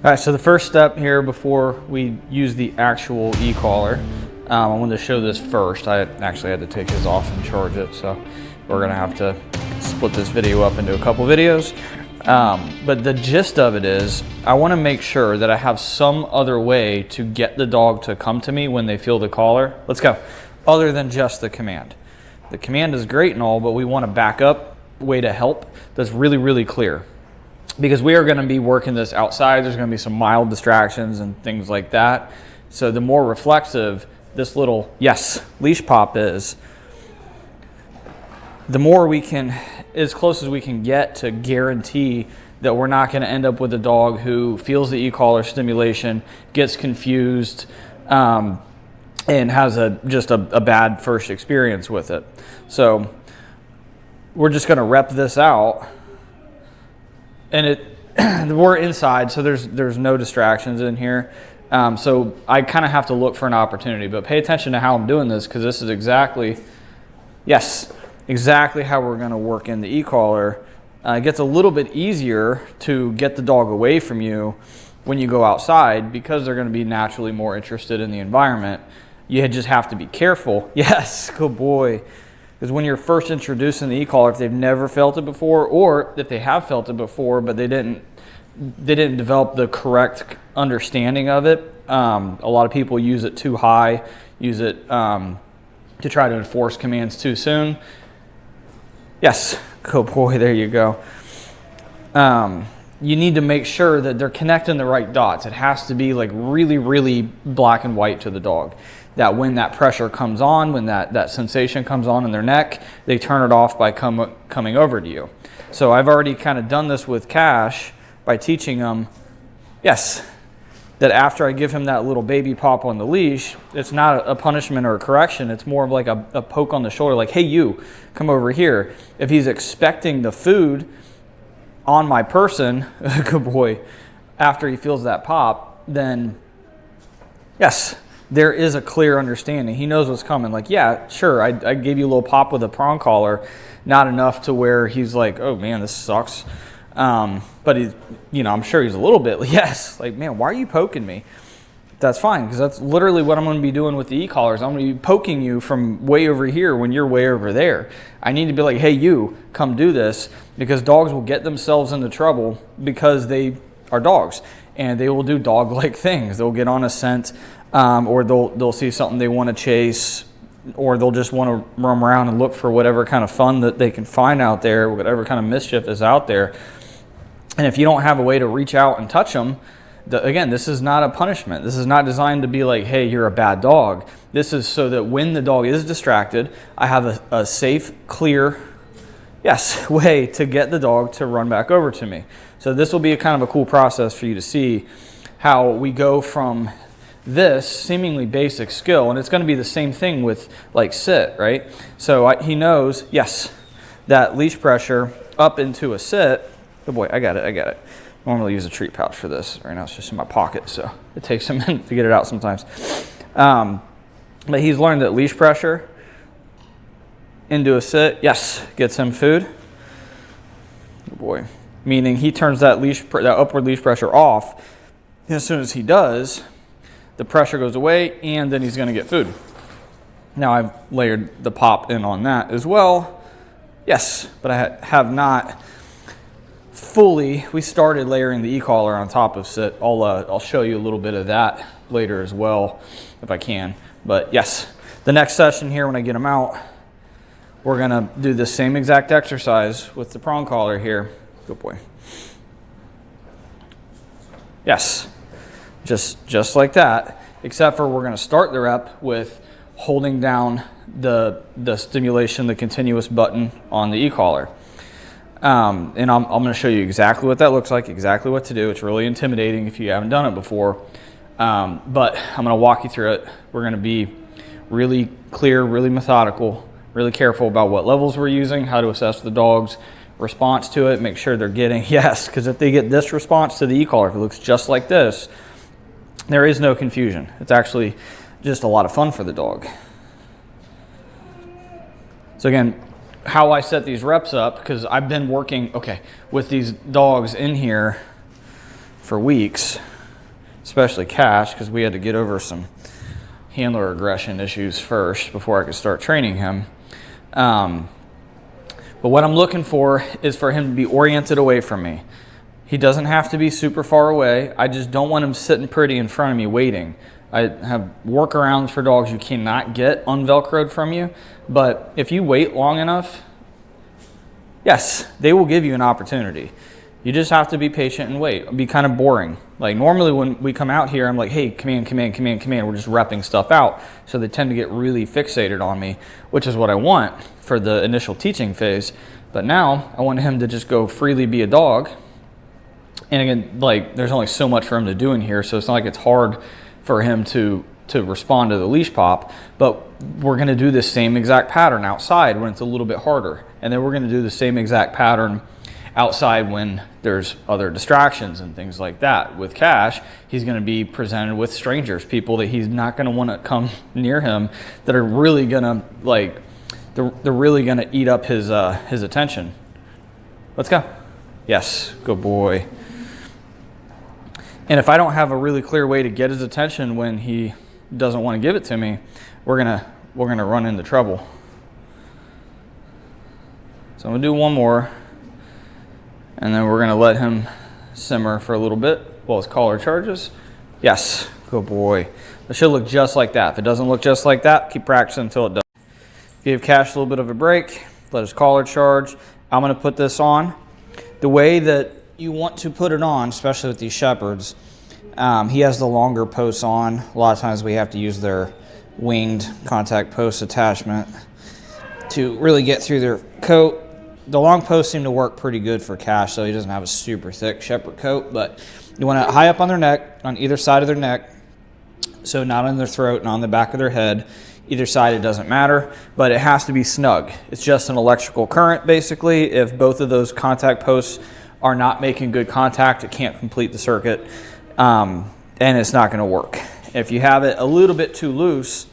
All right, so the first step here before we use the actual e-collar, I wanted to show this first. I actually had to take his off and charge it, so we're gonna have to split this video up into a couple videos. But the gist of it is, I wanna make sure that I have some other way to get the dog to come to me when they feel the collar. Let's go. Other than just the command. The command is great and all, but we want a backup way to help that's really, really clear. Because we are going to be working this outside, there's going to be some mild distractions and things like that. So the more reflexive this little, yes, leash pop is, the more we can, as close as we can get to guarantee that we're not going to end up with a dog who feels the e-collar stimulation, gets confused, and has just a bad first experience with it. So we're just going to rep this out. And we're inside, so there's no distractions in here. So I kind of have to look for an opportunity, but pay attention to how I'm doing this, because this is exactly how we're going to work in the e-collar. It gets a little bit easier to get the dog away from you when you go outside, because they're going to be naturally more interested in the environment. You just have to be careful. Yes, good boy. Because when you're first introducing the e-collar, if they've never felt it before, or if they have felt it before but they didn't develop the correct understanding of it, a lot of people use it too high, use it to try to enforce commands too soon. Yes, good boy, there you go. You need to make sure that they're connecting the right dots. It has to be like really, really black and white to the dog. That when that pressure comes on, when that sensation comes on in their neck, they turn it off by coming over to you. So I've already kind of done this with Cash by teaching him, yes, that after I give him that little baby pop on the leash, it's not a punishment or a correction. It's more of like a poke on the shoulder, like, hey, you, come over here. If he's expecting the food on my person, good boy, after he feels that pop, then yes, there is a clear understanding. He knows what's coming. Like, yeah, sure, I gave you a little pop with a prong collar, not enough to where he's like, oh man, this sucks. But he's, I'm sure he's a little bit, yes, like, man, why are you poking me? That's fine, because that's literally what I'm going to be doing with the e-collars. I'm going to be poking you from way over here when you're way over there. I need to be like, hey, you, come do this, because dogs will get themselves into trouble because they are dogs, and they will do dog-like things. They'll get on a scent, or they'll see something they want to chase, or they'll just want to roam around and look for whatever kind of fun that they can find out there, whatever kind of mischief is out there. And if you don't have a way to reach out and touch them, again, this is not a punishment. This is not designed to be like, hey, you're a bad dog. This is so that when the dog is distracted, I have a safe, clear, yes, way to get the dog to run back over to me. So this will be a kind of a cool process for you to see how we go from this seemingly basic skill, and it's going to be the same thing with like sit, right? So he knows, yes, that leash pressure up into a sit. Good boy, I got it. I normally use a treat pouch for this. Right now it's just in my pocket, so it takes a minute to get it out sometimes. But he's learned that leash pressure into a sit, yes, gets him food. Good boy. Meaning he turns that upward leash pressure off. And as soon as he does, the pressure goes away, and then he's going to get food. Now I've layered the pop in on that as well. Yes, but I have not fully. We started layering the e-collar on top of sit. I'll show you a little bit of that later as well, if I can. But yes, the next session here when I get them out, we're going to do the same exact exercise with the prong collar here. Good boy. Yes. Just like that, except for we're going to start the rep with holding down the stimulation, the continuous button on the e-collar. And I'm going to show you exactly what that looks like, exactly what to do. It's really intimidating if you haven't done it before, but I'm going to walk you through it. We're going to be really clear, really methodical, really careful about what levels we're using, how to assess the dog's response to it, make sure they're getting, yes, because if they get this response to the e-collar, if it looks just like this, there is no confusion. It's actually just a lot of fun for the dog. So again, how I set these reps up, because I've been working, with these dogs in here for weeks. especially Cash, because we had to get over some handler aggression issues first before I could start training him. But what I'm looking for is for him to be oriented away from me. He doesn't have to be super far away. I just don't want him sitting pretty in front of me waiting. I have workarounds for dogs you cannot get unvelcroed from you, but if you wait long enough, yes, they will give you an opportunity. You just have to be patient and wait. It'll be kind of boring. Like normally when we come out here, I'm like, hey, command. We're just repping stuff out. So they tend to get really fixated on me, which is what I want for the initial teaching phase. But now I want him to just go freely be a dog. And again, like there's only so much for him to do in here. So it's not like it's hard for him to respond to the leash pop. But we're going to do this same exact pattern outside when it's a little bit harder. And then we're going to do the same exact pattern outside when there's other distractions and things like that. With Cash, he's going to be presented with strangers, people that he's not going to want to come near him, that are really going to like, they're really going to eat up his attention. Let's go. Yes, good boy. And if I don't have a really clear way to get his attention when he doesn't want to give it to me, we're gonna run into trouble. So I'm gonna do one more, and then we're gonna let him simmer for a little bit while his collar charges. Yes, good boy. It should look just like that. If it doesn't look just like that, keep practicing until it does. Give Cash a little bit of a break, let his collar charge. I'm gonna put this on. The way that you want to put it on, especially with these shepherds, he has the longer posts on. A lot of times we have to use their winged contact post attachment to really get through their coat. The long posts seem to work pretty good for Cash, so he doesn't have a super thick shepherd coat, but you want it high up on their neck, on either side of their neck, so not on their throat and on the back of their head. Either side, it doesn't matter, but it has to be snug. It's just an electrical current, basically. If both of those contact posts are not making good contact, it can't complete the circuit, and it's not going to work. If you have it a little bit too loose,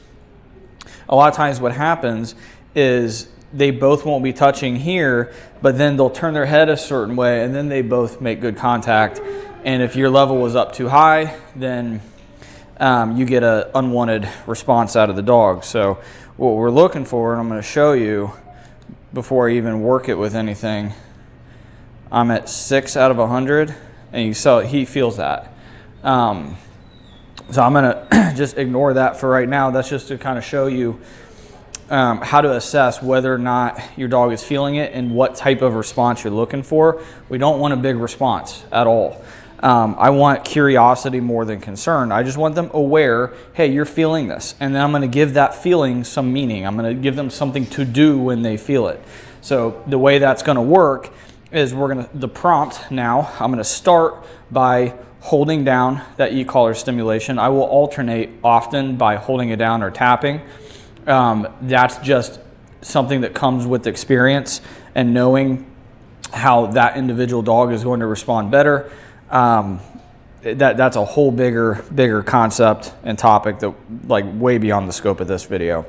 a lot of times what happens is they both won't be touching here, but then they'll turn their head a certain way, and then they both make good contact. And if your level was up too high, then you get an unwanted response out of the dog. So what we're looking for, and I'm going to show you before I even work it with anything, I'm at 6 out of 100, and you saw he feels that. So I'm going to just ignore that for right now. That's just to kind of show you how to assess whether or not your dog is feeling it and what type of response you're looking for. We don't want a big response at all. I want curiosity more than concern. I just want them aware, hey, you're feeling this. And then I'm going to give that feeling some meaning. I'm going to give them something to do when they feel it. So the way that's going to work is the prompt now, I'm going to start by holding down that e-collar stimulation. I will alternate often by holding it down or tapping. That's just something that comes with experience and knowing how that individual dog is going to respond better. That's a whole bigger concept and topic that like way beyond the scope of this video.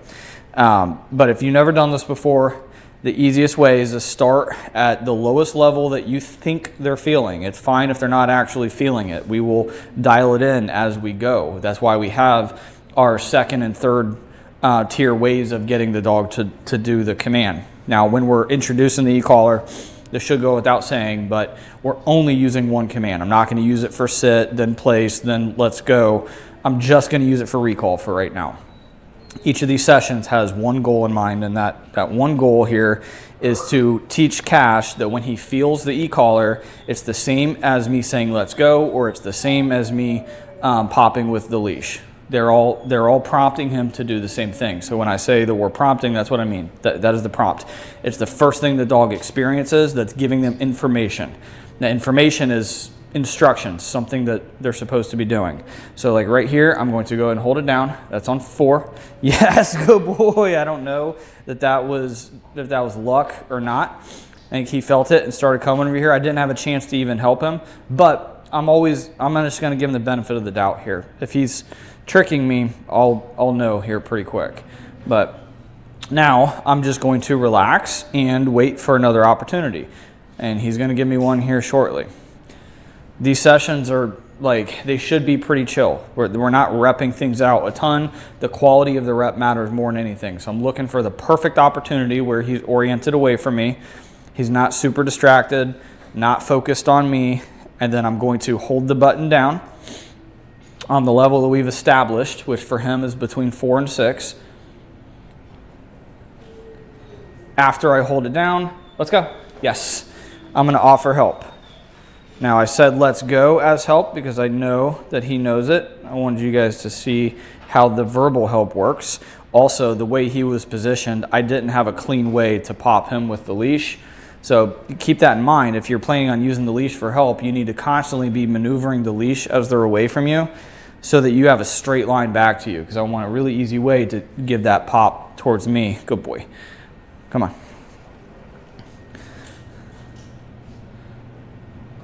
But if you've never done this before, the easiest way is to start at the lowest level that you think they're feeling. It's fine if they're not actually feeling it. We will dial it in as we go. That's why we have our second and third tier ways of getting the dog to do the command. Now, when we're introducing the e-collar, this should go without saying, but we're only using one command. I'm not going to use it for sit, then place, then let's go. I'm just going to use it for recall for right now. Each of these sessions has one goal in mind, and that one goal here is to teach Cash that when he feels the e-collar, it's the same as me saying let's go, or it's the same as me popping with the leash. They're all prompting him to do the same thing. So when I say the word prompting, that's what I mean. That is the prompt. It's the first thing the dog experiences that's giving them information. Now, information is instructions, something that they're supposed to be doing. So like right here, I'm going to go ahead and hold it down. That's on 4. Yes, good boy. I don't know if that was luck or not. I think he felt it and started coming over here. I didn't have a chance to even help him, but I'm just going to give him the benefit of the doubt here. If he's tricking me, I'll know here pretty quick. But now I'm just going to relax and wait for another opportunity. And he's going to give me one here shortly. These sessions are like, they should be pretty chill. We're not repping things out a ton. The quality of the rep matters more than anything. So I'm looking for the perfect opportunity where he's oriented away from me. He's not super distracted, not focused on me. And then I'm going to hold the button down on the level that we've established, which for him is between 4 and 6. After I hold it down, let's go. Yes, I'm going to offer help. Now, I said let's go as help because I know that he knows it. I wanted you guys to see how the verbal help works. Also, the way he was positioned, I didn't have a clean way to pop him with the leash. So keep that in mind. If you're planning on using the leash for help, you need to constantly be maneuvering the leash as they're away from you so that you have a straight line back to you, because I want a really easy way to give that pop towards me. Good boy. Come on.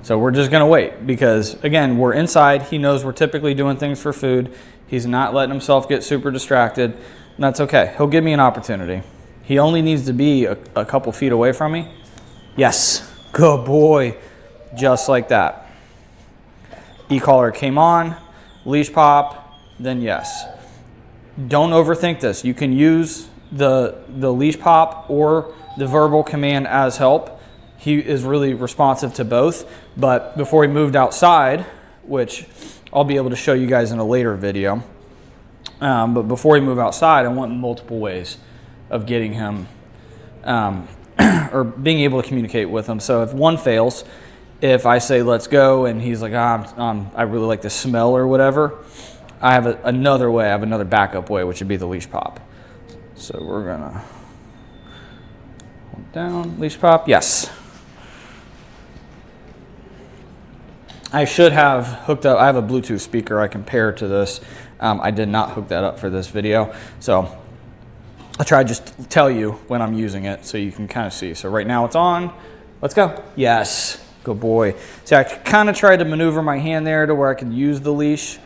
So we're just going to wait because, again, we're inside. He knows we're typically doing things for food. He's not letting himself get super distracted. And that's okay. He'll give me an opportunity. He only needs to be a couple feet away from me. Yes. Good boy. Just like that. E-collar came on. Leash pop. Then yes. Don't overthink this. You can use the leash pop or the verbal command as help. He is really responsive to both. But before he moved outside, which I'll be able to show you guys in a later video, but before he moved outside, I want multiple ways of getting him or being able to communicate with him. So if one fails, if I say let's go and he's like, I really like the smell or whatever, I have another way. I have another backup way, which would be the leash pop. So we're gonna hold down, leash pop. Yes. I should have hooked up, I have a Bluetooth speaker I can pair to this. I did not hook that up for this video. So I'll try to just tell you when I'm using it so you can kind of see. So right now it's on. Let's go. Yes. Good boy. See, I kind of tried to maneuver my hand there to where I could use the leash,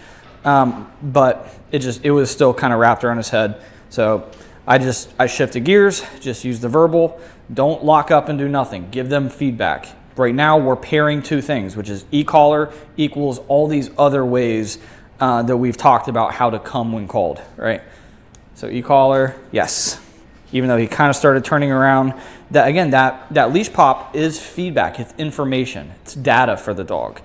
but it was still kind of wrapped around his head. So I shifted gears, just use the verbal. Don't lock up and do nothing. Give them feedback. Right now, we're pairing two things, which is e-collar equals all these other ways that we've talked about how to come when called, right? So e-collar, yes. Even though he kind of started turning around, that leash pop is feedback. It's information. It's data for the dog.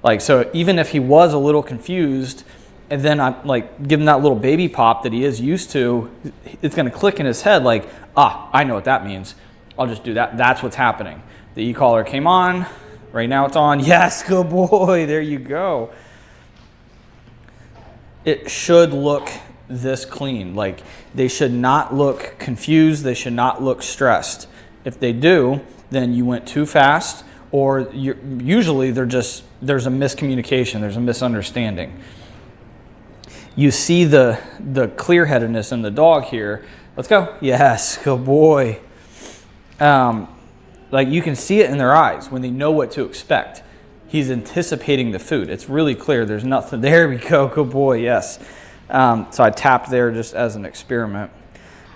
Like, so even if he was a little confused, and then I give him that little baby pop that he is used to, it's going to click in his head like, I know what that means. I'll just do that. That's what's happening. The e-collar came on. Right now it's on. Yes, good boy. There you go. It should look this clean. Like, they should not look confused. They should not look stressed. If they do, then you went too fast, or usually there's a miscommunication. There's a misunderstanding. You see the clear-headedness in the dog here. Let's go. Yes, good boy. Like, you can see it in their eyes when they know what to expect. He's anticipating the food. It's really clear. There's nothing. There we go. Good boy. Yes. So I tapped there just as an experiment.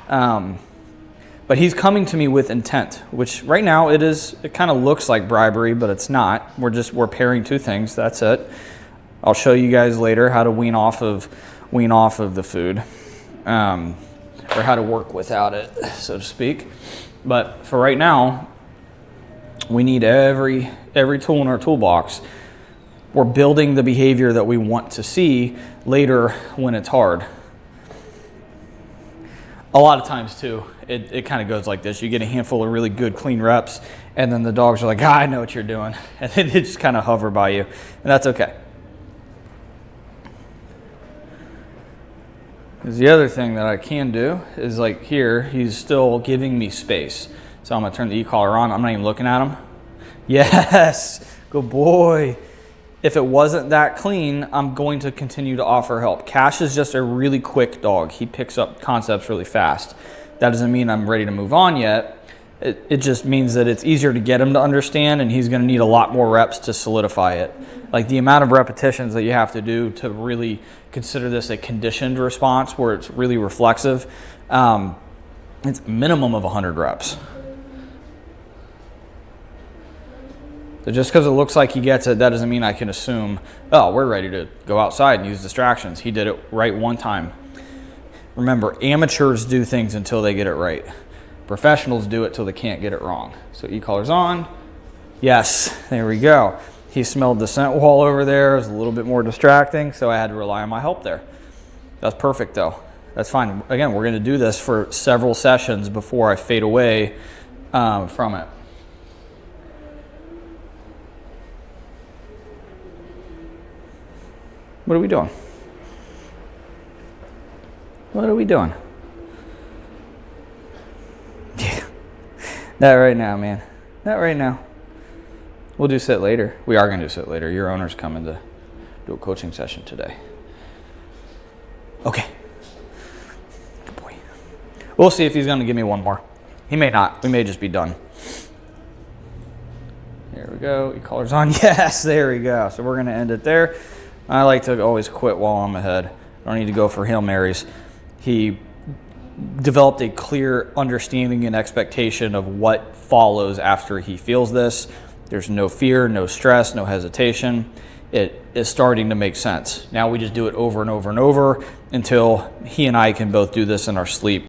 But he's coming to me with intent, which right now it kind of looks like bribery, but it's not. We're pairing two things. That's it. I'll show you guys later how to wean off of the food, or how to work without it, so to speak. But for right now, we need every tool in our toolbox. We're building the behavior that we want to see later when it's hard. A lot of times too, it kind of goes like this. You get a handful of really good clean reps, and then the dogs are like, I know what you're doing. And then they just kind of hover by you, and that's okay. Because the other thing that I can do is, like here, he's still giving me space. So I'm going to turn the e-collar on. I'm not even looking at him. Yes, good boy. If it wasn't that clean, I'm going to continue to offer help. Cash is just a really quick dog. He picks up concepts really fast. That doesn't mean I'm ready to move on yet. It just means that it's easier to get him to understand, and he's going to need a lot more reps to solidify it. Like, the amount of repetitions that you have to do to really consider this a conditioned response where it's really reflexive, it's a minimum of 100 reps. So just because it looks like he gets it, that doesn't mean I can assume, oh, we're ready to go outside and use distractions. He did it right one time. Remember, amateurs do things until they get it right. Professionals do it till they can't get it wrong. So e-collar's on. Yes, there we go. He smelled the scent wall over there. It was a little bit more distracting, so I had to rely on my help there. That's perfect though. That's fine. Again, we're going to do this for several sessions before I fade away from it. What are we doing? What are we doing? Yeah. Not right now, man. Not right now. We'll do sit later. We are going to do sit later. Your owner's coming to do a coaching session today. Okay. Good boy. We'll see if he's going to give me one more. He may not. We may just be done. There we go. E-collar's on. Yes, there we go. So we're going to end it there. I like to always quit while I'm ahead. I don't need to go for Hail Marys. He developed a clear understanding and expectation of what follows after he feels this. There's no fear, no stress, no hesitation. It is starting to make sense. Now we just do it over and over and over until he and I can both do this in our sleep.